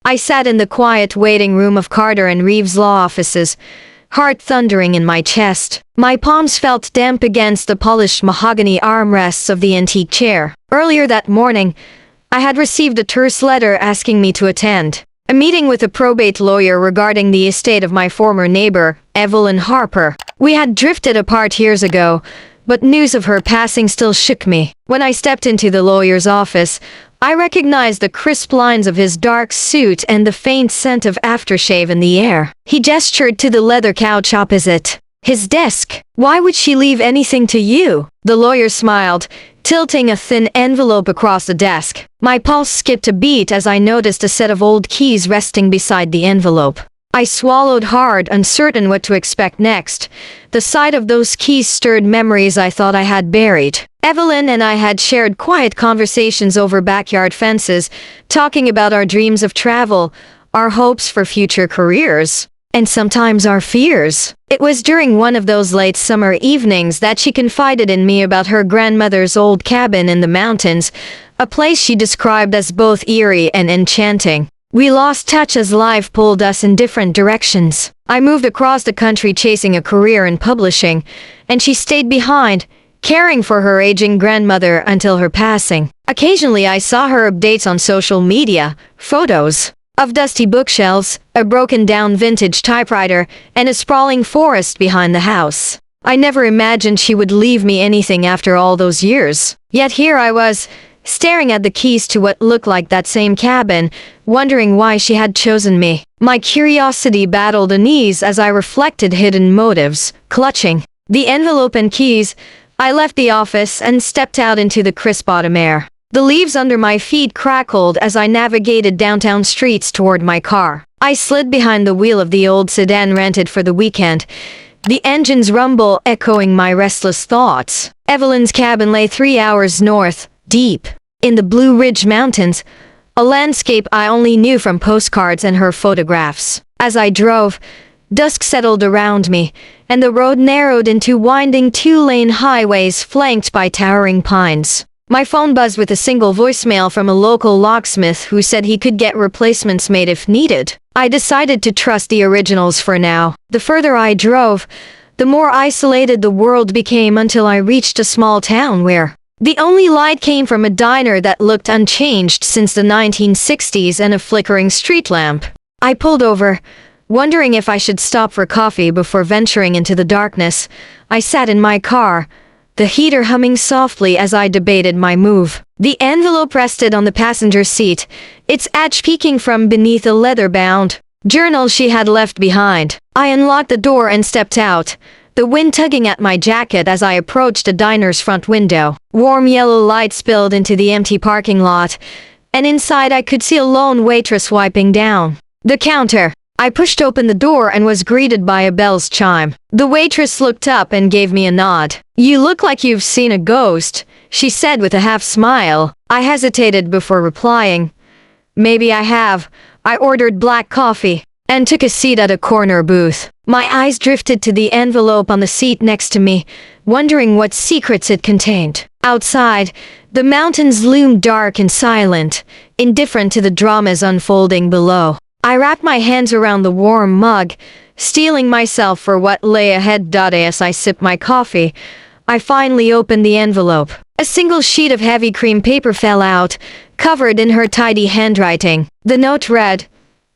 I sat in the quiet waiting room of Carter and Reeves' law offices, heart thundering in my chest. My palms felt damp against the polished mahogany armrests of the antique chair. Earlier that morning, I had received a terse letter asking me to attend a meeting with a probate lawyer regarding the estate of my former neighbor, Evelyn Harper. We had drifted apart years ago, but news of her passing still shook me. When I stepped into the lawyer's office, I recognized the crisp lines of his dark suit and the faint scent of aftershave in the air. He gestured to the leather couch opposite his desk. "Why would she leave anything to you?" The lawyer smiled, tilting a thin envelope across the desk. My pulse skipped a beat as I noticed a set of old keys resting beside the envelope. I swallowed hard, uncertain what to expect next. The sight of those keys stirred memories I thought I had buried. Evelyn and I had shared quiet conversations over backyard fences, talking about our dreams of travel, our hopes for future careers, and sometimes our fears. It was during one of those late summer evenings that she confided in me about her grandmother's old cabin in the mountains, a place she described as both eerie and enchanting. We lost touch as life pulled us in different directions. I moved across the country chasing a career in publishing, and she stayed behind, caring for her aging grandmother until her passing. Occasionally I saw her updates on social media, photos of dusty bookshelves, a broken-down vintage typewriter, and a sprawling forest behind the house. I never imagined she would leave me anything after all those years. Yet here I was, staring at the keys to what looked like that same cabin, wondering why she had chosen me. My curiosity battled unease as I reflected hidden motives. Clutching the envelope and keys, I left the office and stepped out into the crisp autumn air. The leaves under my feet crackled as I navigated downtown streets toward my car. I slid behind the wheel of the old sedan rented for the weekend, the engine's rumble echoing my restless thoughts. Evelyn's cabin lay 3 hours north, deep in the Blue Ridge Mountains, a landscape I only knew from postcards and her photographs. As I drove, dusk settled around me, and the road narrowed into winding two-lane highways flanked by towering pines. My phone buzzed with a single voicemail from a local locksmith who said he could get replacements made if needed. I decided to trust the originals for now. The further I drove, the more isolated the world became until I reached a small town where the only light came from a diner that looked unchanged since the 1960s and a flickering street lamp. I pulled over, wondering if I should stop for coffee before venturing into the darkness. I sat in my car, the heater humming softly as I debated my move. The envelope rested on the passenger seat, its edge peeking from beneath a leather-bound journal she had left behind. I unlocked the door and stepped out, the wind tugging at my jacket as I approached the diner's front window. Warm yellow light spilled into the empty parking lot, and inside I could see a lone waitress wiping down the counter. I pushed open the door and was greeted by a bell's chime. The waitress looked up and gave me a nod. "You look like you've seen a ghost," she said with a half-smile. I hesitated before replying. "Maybe I have." I ordered black coffee and took a seat at a corner booth. My eyes drifted to the envelope on the seat next to me, wondering what secrets it contained. Outside, the mountains loomed dark and silent, indifferent to the dramas unfolding below. I wrapped my hands around the warm mug, steeling myself for what lay ahead. As I sipped my coffee, I finally opened the envelope. A single sheet of heavy cream paper fell out, covered in her tidy handwriting. The note read,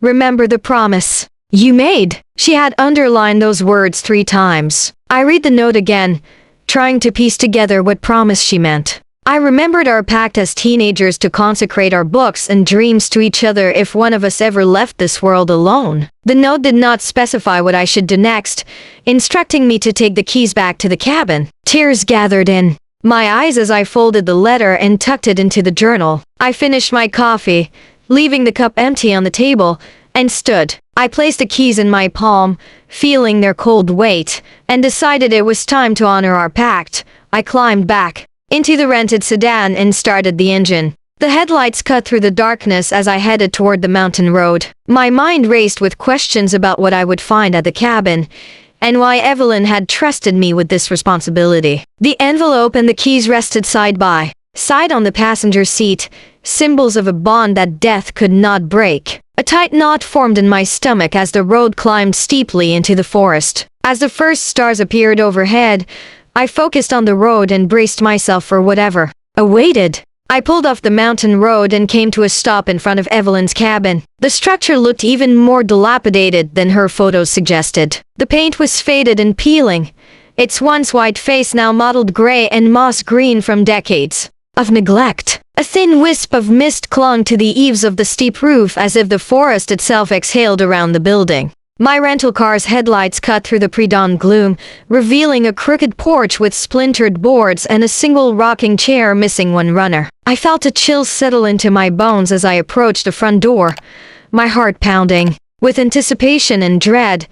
"Remember the promise you made." She had underlined those words 3 times. I read the note again, trying to piece together what promise she meant. I remembered our pact as teenagers to consecrate our books and dreams to each other if one of us ever left this world alone. The note did not specify what I should do next, instructing me to take the keys back to the cabin. Tears gathered in my eyes as I folded the letter and tucked it into the journal. I finished my coffee, leaving the cup empty on the table, and stood. I placed the keys in my palm, feeling their cold weight, and decided it was time to honor our pact. I climbed back into the rented sedan and started the engine. The headlights cut through the darkness as I headed toward the mountain road. My mind raced with questions about what I would find at the cabin, and why Evelyn had trusted me with this responsibility. The envelope and the keys rested side by side on the passenger seat, symbols of a bond that death could not break. A tight knot formed in my stomach as the road climbed steeply into the forest. As the first stars appeared overhead, I focused on the road and braced myself for whatever awaited. I pulled off the mountain road and came to a stop in front of Evelyn's cabin. The structure looked even more dilapidated than her photos suggested. The paint was faded and peeling, its once white face now mottled gray and moss green from decades of neglect. A thin wisp of mist clung to the eaves of the steep roof as if the forest itself exhaled around the building. My rental car's headlights cut through the pre-dawn gloom, revealing a crooked porch with splintered boards and a single rocking chair missing one runner. I felt a chill settle into my bones as I approached the front door, my heart pounding. With anticipation and dread,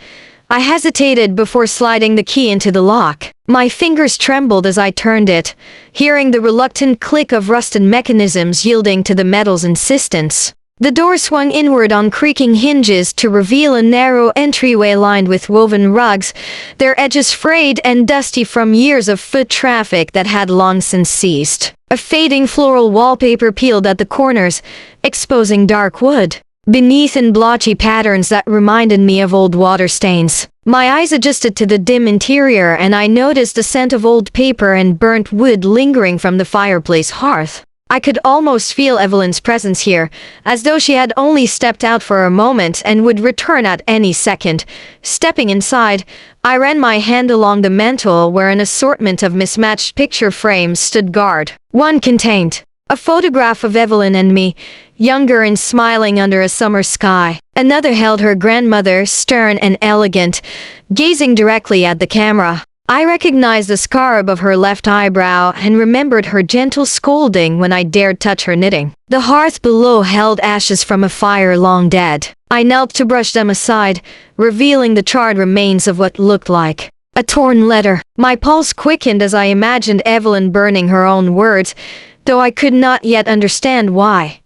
I hesitated before sliding the key into the lock. My fingers trembled as I turned it, hearing the reluctant click of rusted mechanisms yielding to the metal's insistence. The door swung inward on creaking hinges to reveal a narrow entryway lined with woven rugs, their edges frayed and dusty from years of foot traffic that had long since ceased. A fading floral wallpaper peeled at the corners, exposing dark wood beneath in blotchy patterns that reminded me of old water stains. My eyes adjusted to the dim interior and I noticed the scent of old paper and burnt wood lingering from the fireplace hearth. I could almost feel Evelyn's presence here, as though she had only stepped out for a moment and would return at any second. Stepping inside, I ran my hand along the mantel where an assortment of mismatched picture frames stood guard. One contained a photograph of Evelyn and me, younger and smiling under a summer sky. Another held her grandmother, stern and elegant, gazing directly at the camera. I recognized the scar above her left eyebrow and remembered her gentle scolding when I dared touch her knitting. The hearth below held ashes from a fire long dead. I knelt to brush them aside, revealing the charred remains of what looked like a torn letter. My pulse quickened as I imagined Evelyn burning her own words, though I could not yet understand why.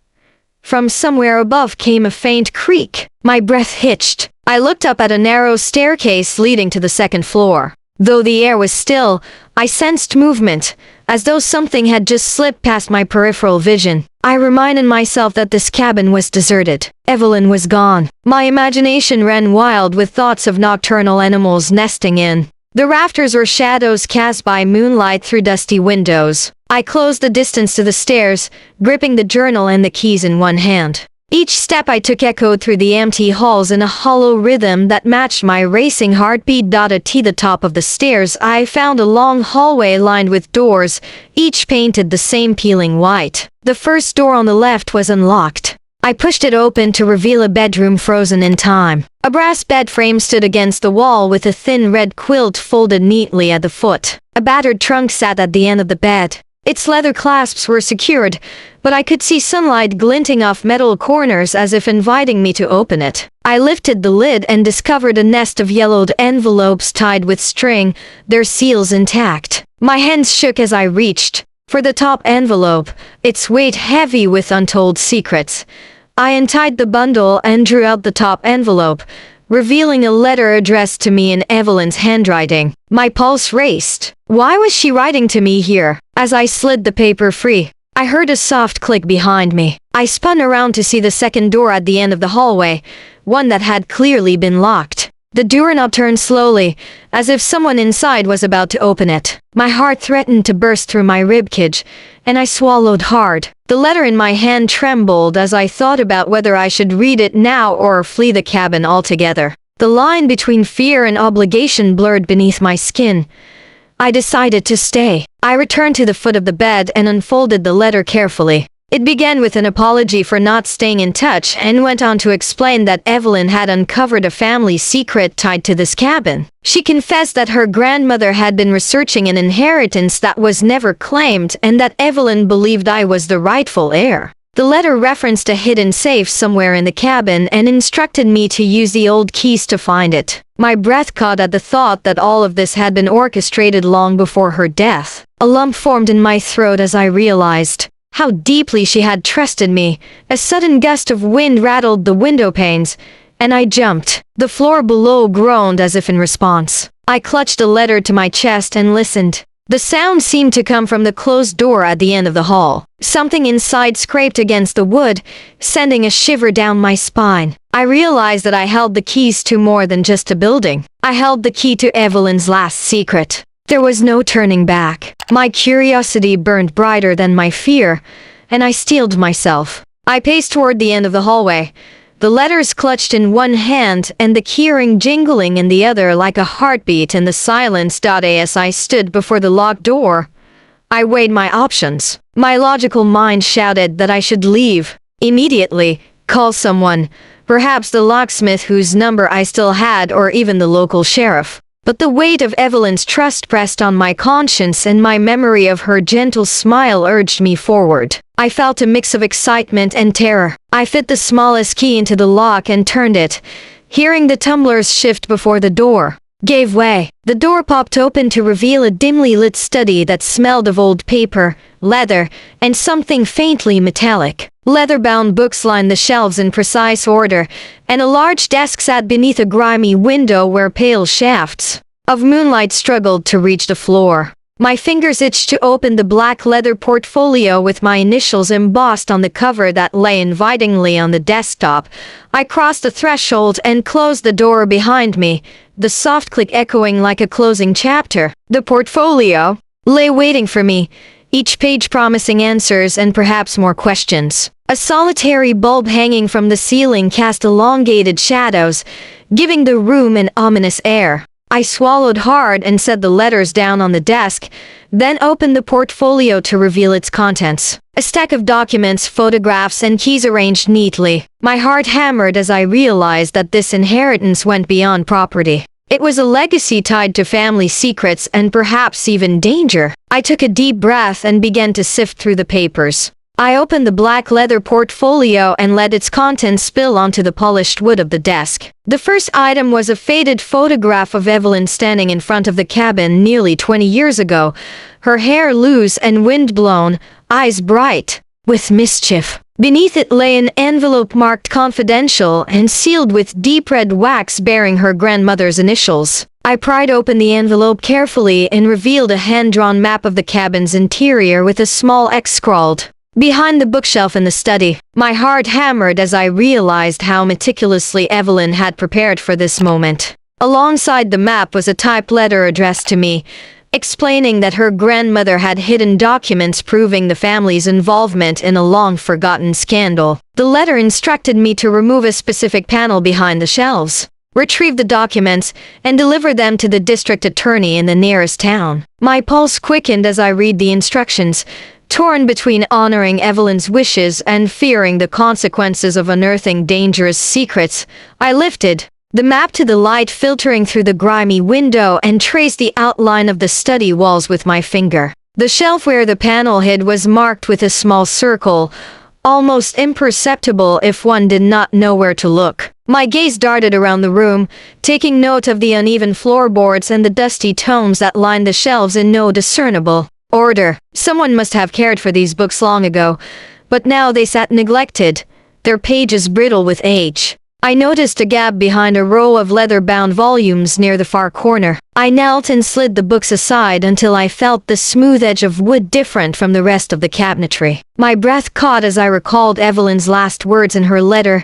From somewhere above came a faint creak. My breath hitched. I looked up at a narrow staircase leading to the second floor. Though the air was still, I sensed movement, as though something had just slipped past my peripheral vision. I reminded myself that this cabin was deserted. Evelyn was gone. My imagination ran wild with thoughts of nocturnal animals nesting in the rafters or shadows cast by moonlight through dusty windows. I closed the distance to the stairs, gripping the journal and the keys in one hand. Each step I took echoed through the empty halls in a hollow rhythm that matched my racing heartbeat. At the top of the stairs, I found a long hallway lined with doors, each painted the same peeling white. The first door on the left was unlocked. I pushed it open to reveal a bedroom frozen in time. A brass bed frame stood against the wall with a thin red quilt folded neatly at the foot. A battered trunk sat at the end of the bed. Its leather clasps were secured, but I could see sunlight glinting off metal corners as if inviting me to open it. I lifted the lid and discovered a nest of yellowed envelopes tied with string, their seals intact. My hands shook as I reached for the top envelope, its weight heavy with untold secrets. I untied the bundle and drew out the top envelope, revealing a letter addressed to me in Evelyn's handwriting. My pulse raced. Why was she writing to me here? As I slid the paper free, I heard a soft click behind me. I spun around to see the second door at the end of the hallway, one that had clearly been locked. The doorknob turned slowly, as if someone inside was about to open it. My heart threatened to burst through my ribcage, and I swallowed hard. The letter in my hand trembled as I thought about whether I should read it now or flee the cabin altogether. The line between fear and obligation blurred beneath my skin. I decided to stay. I returned to the foot of the bed and unfolded the letter carefully. It began with an apology for not staying in touch and went on to explain that Evelyn had uncovered a family secret tied to this cabin. She confessed that her grandmother had been researching an inheritance that was never claimed and that Evelyn believed I was the rightful heir. The letter referenced a hidden safe somewhere in the cabin and instructed me to use the old keys to find it. My breath caught at the thought that all of this had been orchestrated long before her death. A lump formed in my throat as I realized how deeply she had trusted me. A sudden gust of wind rattled the window panes, and I jumped. The floor below groaned as if in response. I clutched the letter to my chest and listened. The sound seemed to come from the closed door at the end of the hall. Something inside scraped against the wood, sending a shiver down my spine. I realized that I held the keys to more than just a building. I held the key to Evelyn's last secret. There was no turning back. My curiosity burned brighter than my fear, and I steeled myself. I paced toward the end of the hallway, the letters clutched in one hand and the keyring jingling in the other like a heartbeat in the silence. As I stood before the locked door, I weighed my options. My logical mind shouted that I should leave immediately, call someone, perhaps the locksmith whose number I still had, or even the local sheriff. But the weight of Evelyn's trust pressed on my conscience, and my memory of her gentle smile urged me forward. I felt a mix of excitement and terror. I fit the smallest key into the lock and turned it, hearing the tumblers shift before the door gave way. The door popped open to reveal a dimly lit study that smelled of old paper, leather, and something faintly metallic. Leather-bound books lined the shelves in precise order, and a large desk sat beneath a grimy window where pale shafts of moonlight struggled to reach the floor. My fingers itched to open the black leather portfolio with my initials embossed on the cover that lay invitingly on the desktop. I crossed the threshold and closed the door behind me, the soft click echoing like a closing chapter. The portfolio lay waiting for me, each page promising answers and perhaps more questions. A solitary bulb hanging from the ceiling cast elongated shadows, giving the room an ominous air. I swallowed hard and set the letters down on the desk, then opened the portfolio to reveal its contents. A stack of documents, photographs, and keys arranged neatly. My heart hammered as I realized that this inheritance went beyond property. It was a legacy tied to family secrets and perhaps even danger. I took a deep breath and began to sift through the papers. I opened the black leather portfolio and let its contents spill onto the polished wood of the desk. The first item was a faded photograph of Evelyn standing in front of the cabin nearly 20 years ago, her hair loose and windblown, eyes bright with mischief. Beneath it lay an envelope marked confidential and sealed with deep red wax bearing her grandmother's initials. I pried open the envelope carefully and revealed a hand-drawn map of the cabin's interior with a small X scrawled behind the bookshelf in the study. My heart hammered as I realized how meticulously Evelyn had prepared for this moment. Alongside the map was a typed letter addressed to me, explaining that her grandmother had hidden documents proving the family's involvement in a long-forgotten scandal. The letter instructed me to remove a specific panel behind the shelves, retrieve the documents, and deliver them to the district attorney in the nearest town. My pulse quickened as I read the instructions, torn between honoring Evelyn's wishes and fearing the consequences of unearthing dangerous secrets. I lifted the map to the light filtering through the grimy window and traced the outline of the study walls with my finger. The shelf where the panel hid was marked with a small circle, almost imperceptible if one did not know where to look. My gaze darted around the room, taking note of the uneven floorboards and the dusty tomes that lined the shelves in no discernible order. Someone must have cared for these books long ago, but now they sat neglected, their pages brittle with age. I noticed a gap behind a row of leather-bound volumes near the far corner. I knelt and slid the books aside until I felt the smooth edge of wood different from the rest of the cabinetry. My breath caught as I recalled Evelyn's last words in her letter,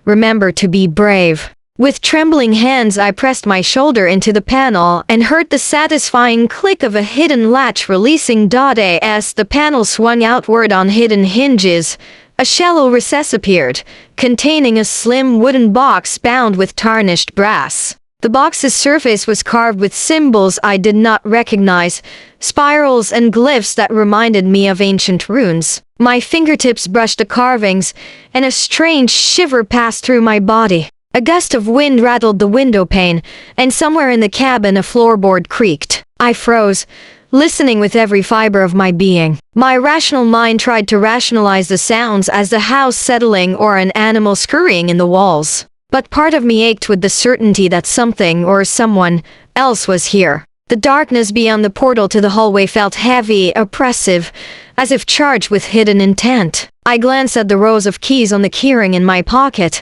"Remember to be brave." With trembling hands, I pressed my shoulder into the panel and heard the satisfying click of a hidden latch releasing. As the panel swung outward on hidden hinges, a shallow recess appeared, containing a slim wooden box bound with tarnished brass. The box's surface was carved with symbols I did not recognize, spirals and glyphs that reminded me of ancient runes. My fingertips brushed the carvings, and a strange shiver passed through my body. A gust of wind rattled the window pane, and somewhere in the cabin a floorboard creaked. I froze, listening with every fiber of my being. My rational mind tried to rationalize the sounds as the house settling or an animal scurrying in the walls. But part of me ached with the certainty that something or someone else was here. The darkness beyond the portal to the hallway felt heavy, oppressive, as if charged with hidden intent. I glanced at the rows of keys on the keyring in my pocket,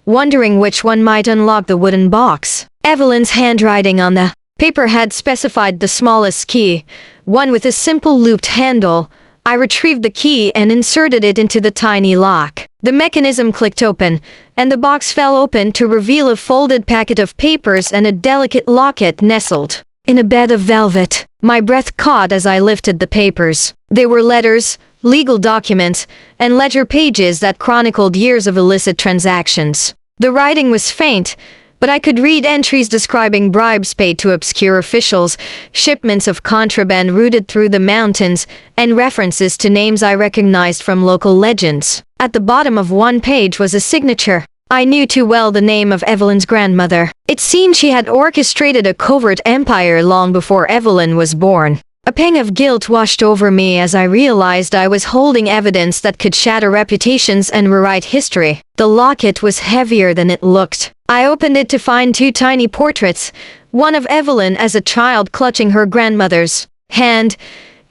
wondering which one might unlock the wooden box. Evelyn's handwriting on the paper had specified the smallest key, one with a simple looped handle. I retrieved the key and inserted it into the tiny lock. The mechanism clicked open, and the box fell open to reveal a folded packet of papers and a delicate locket nestled in a bed of velvet. My breath caught as I lifted the papers. They were letters, legal documents, and ledger pages that chronicled years of illicit transactions. The writing was faint, but I could read entries describing bribes paid to obscure officials, shipments of contraband routed through the mountains, and references to names I recognized from local legends. At the bottom of one page was a signature. I knew too well the name of Evelyn's grandmother. It seemed she had orchestrated a covert empire long before Evelyn was born. A pang of guilt washed over me as I realized I was holding evidence that could shatter reputations and rewrite history. The locket was heavier than it looked. I opened it to find two tiny portraits, one of Evelyn as a child clutching her grandmother's hand,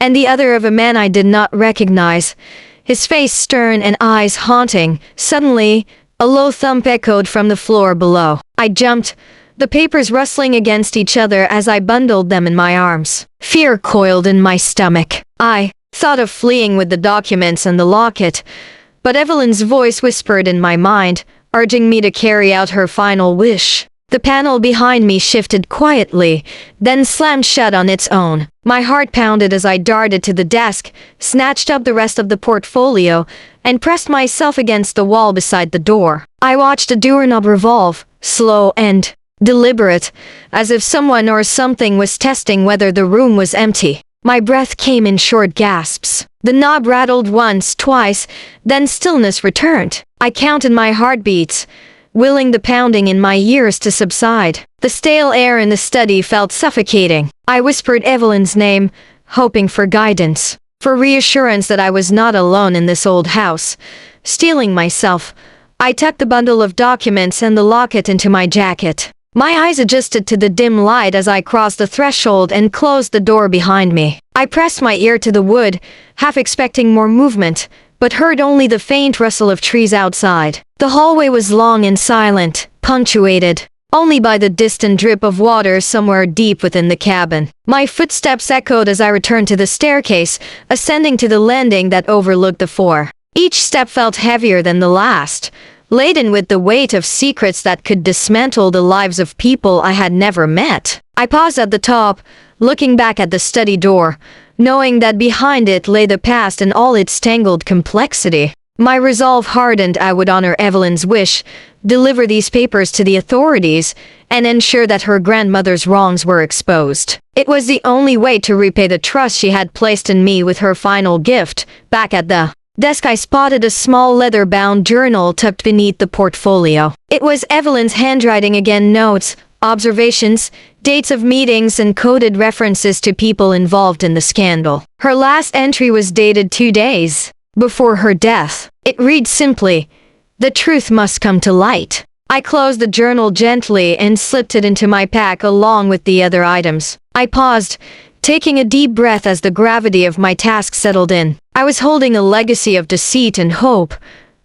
and the other of a man I did not recognize, his face stern and eyes haunting. Suddenly, a low thump echoed from the floor below. I jumped, the papers rustling against each other as I bundled them in my arms. Fear coiled in my stomach. I thought of fleeing with the documents and the locket, but Evelyn's voice whispered in my mind, urging me to carry out her final wish. The panel behind me shifted quietly, then slammed shut on its own. My heart pounded as I darted to the desk, snatched up the rest of the portfolio, and pressed myself against the wall beside the door. I watched the doorknob revolve, slow and deliberate, as if someone or something was testing whether the room was empty. My breath came in short gasps. The knob rattled once, twice, then stillness returned. I counted my heartbeats, willing the pounding in my ears to subside. The stale air in the study felt suffocating. I whispered Evelyn's name, hoping for guidance, for reassurance that I was not alone in this old house. Steeling myself, I tucked the bundle of documents and the locket into my jacket. My eyes adjusted to the dim light as I crossed the threshold and closed the door behind me. I pressed my ear to the wood, half expecting more movement, but heard only the faint rustle of trees outside. The hallway was long and silent, punctuated only by the distant drip of water somewhere deep within the cabin. My footsteps echoed as I returned to the staircase, ascending to the landing that overlooked the floor. Each step felt heavier than the last, laden with the weight of secrets that could dismantle the lives of people I had never met. I paused at the top, looking back at the study door, knowing that behind it lay the past in all its tangled complexity. My resolve hardened. I would honor Evelyn's wish, deliver these papers to the authorities, and ensure that her grandmother's wrongs were exposed. It was the only way to repay the trust she had placed in me with her final gift. Back at the desk, I spotted a small leather-bound journal tucked beneath the portfolio. It was Evelyn's handwriting again, notes, observations, dates of meetings, and coded references to people involved in the scandal. Her last entry was dated 2 days before her death. It read simply, "The truth must come to light." I closed the journal gently and slipped it into my pack along with the other items. I paused, taking a deep breath as the gravity of my task settled in. I was holding a legacy of deceit and hope,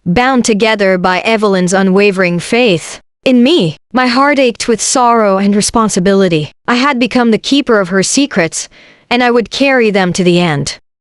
bound together by Evelyn's unwavering faith in me. My heart ached with sorrow and responsibility. I had become the keeper of her secrets, and I would carry them to the end.